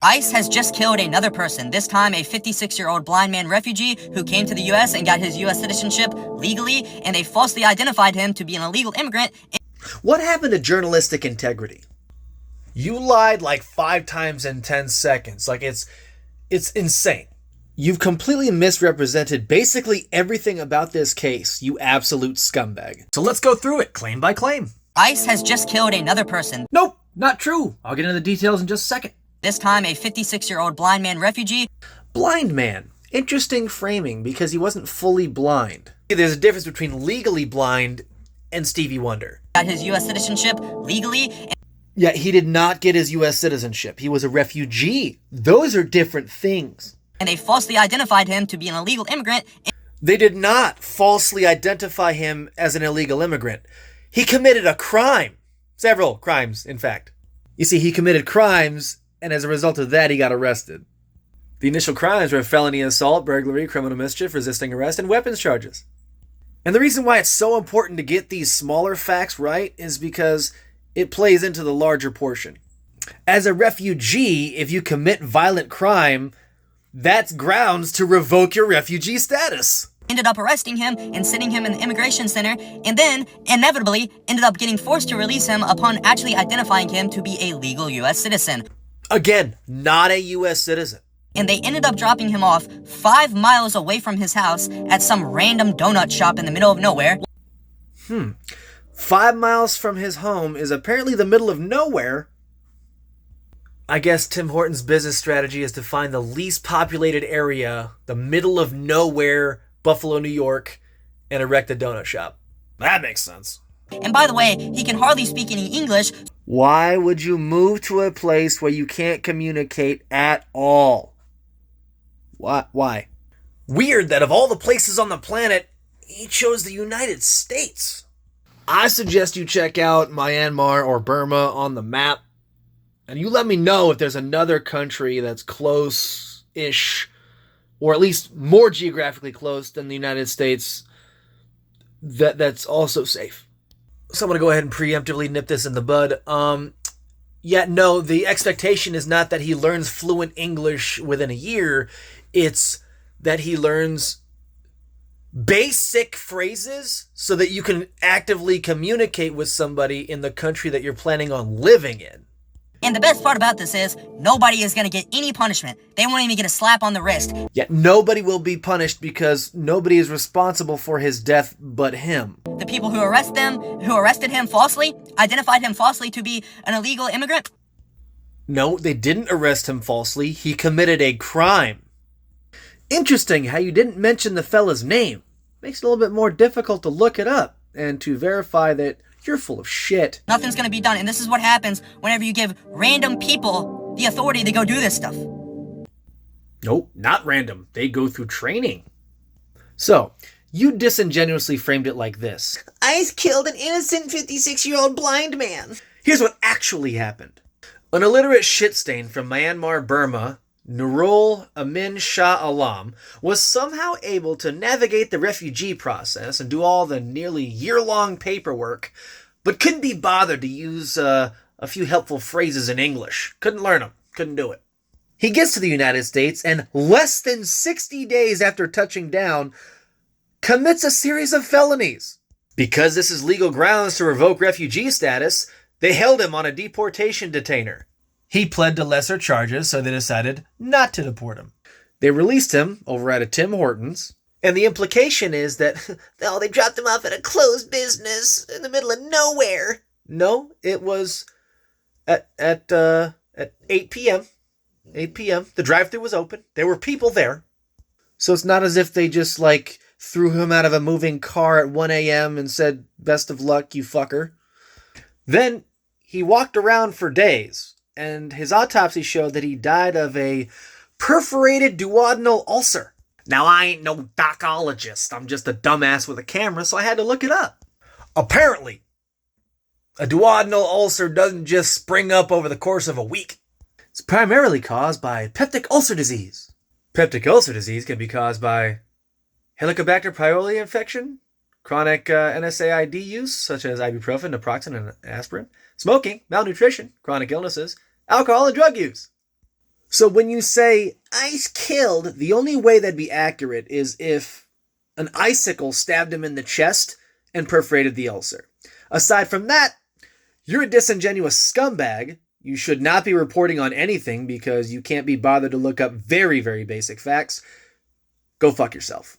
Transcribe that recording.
ICE has just killed another person, this time a 56-year-old blind man refugee who came to the U.S. and got his U.S. citizenship legally, and they falsely identified him to be an illegal immigrant. What happened to journalistic integrity? You lied like 5 times in 10 seconds. Like, it's insane. You've completely misrepresented basically everything about this case, you absolute scumbag. So let's go through it, claim by claim. ICE has just killed another person. Nope, not true. I'll get into the details in just a second. This time a 56-year-old blind man refugee. Blind man. Interesting framing, because he wasn't fully blind. There's a difference between legally blind and Stevie Wonder. Got his U.S. citizenship legally. Yeah, he did not get his U.S. citizenship. He was a refugee. Those are different things. And they falsely identified him to be an illegal immigrant. They did not falsely identify him as an illegal immigrant. He committed a crime. Several crimes, in fact. You see, he committed crimes, and as a result of that, he got arrested. The initial crimes were felony assault, burglary, criminal mischief, resisting arrest, and weapons charges. And the reason why it's so important to get these smaller facts right is because it plays into the larger portion. As a refugee, if you commit violent crime, that's grounds to revoke your refugee status. Ended up arresting him and sitting him in the immigration center, and then, inevitably, ended up getting forced to release him upon actually identifying him to be a legal U.S. citizen. Again, not a U.S. citizen. And they ended up dropping him off 5 miles away from his house at some random donut shop in the middle of nowhere. 5 miles from his home is apparently the middle of nowhere. I guess Tim Horton's business strategy is to find the least populated area, the middle of nowhere, Buffalo, New York, and erect a donut shop. That makes sense. And by the way, he can hardly speak any English. Why would you move to a place where you can't communicate at all? Why? Weird that of all the places on the planet, he chose the United States. I suggest you check out Myanmar or Burma on the map, and you let me know if there's another country that's close-ish, or at least more geographically close than the United States, that's also safe. So I'm going to go ahead and preemptively nip this in the bud. No, the expectation is not that he learns fluent English within a year. It's that he learns basic phrases so that you can actively communicate with somebody in the country that you're planning on living in. And the best part about this is, nobody is going to get any punishment. They won't even get a slap on the wrist. Yet nobody will be punished because nobody is responsible for his death but him. The people who arrested him falsely, identified him falsely to be an illegal immigrant. No, they didn't arrest him falsely. He committed a crime. Interesting how you didn't mention the fella's name. Makes it a little bit more difficult to look it up and to verify that you're full of shit. Nothing's gonna be done, and this is what happens whenever you give random people the authority to go do this stuff. Nope, not random. They go through training. So, you disingenuously framed it like this. ICE killed an innocent 56-year-old blind man. Here's what actually happened. An illiterate shit stain from Myanmar Burma, Nuruk Amin Shah Alam, was somehow able to navigate the refugee process and do all the nearly year-long paperwork, but couldn't be bothered to use a few helpful phrases in English. Couldn't learn them. Couldn't do it. He gets to the United States and less than 60 days after touching down, commits a series of felonies. Because this is legal grounds to revoke refugee status, they held him on a deportation detainer. He pled to lesser charges, so they decided not to deport him. They released him over at a Tim Hortons, and the implication is that, they dropped him off at a closed business in the middle of nowhere. No, it was at 8 p.m. 8 p.m. The drive-thru was open. There were people there. So it's not as if they just, threw him out of a moving car at 1 a.m. and said, "Best of luck, you fucker." Then he walked around for days, and his autopsy showed that he died of a perforated duodenal ulcer. Now, I ain't no doctologist. I'm just a dumbass with a camera, so I had to look it up. Apparently, a duodenal ulcer doesn't just spring up over the course of a week. It's primarily caused by peptic ulcer disease. Peptic ulcer disease can be caused by Helicobacter pylori infection, chronic NSAID use, such as ibuprofen, naproxen, and aspirin, smoking, malnutrition, chronic illnesses, alcohol, and drug use. So when you say ice killed, the only way that'd be accurate is if an icicle stabbed him in the chest and perforated the ulcer. Aside from that, you're a disingenuous scumbag. You should not be reporting on anything because you can't be bothered to look up very, very basic facts. Go fuck yourself.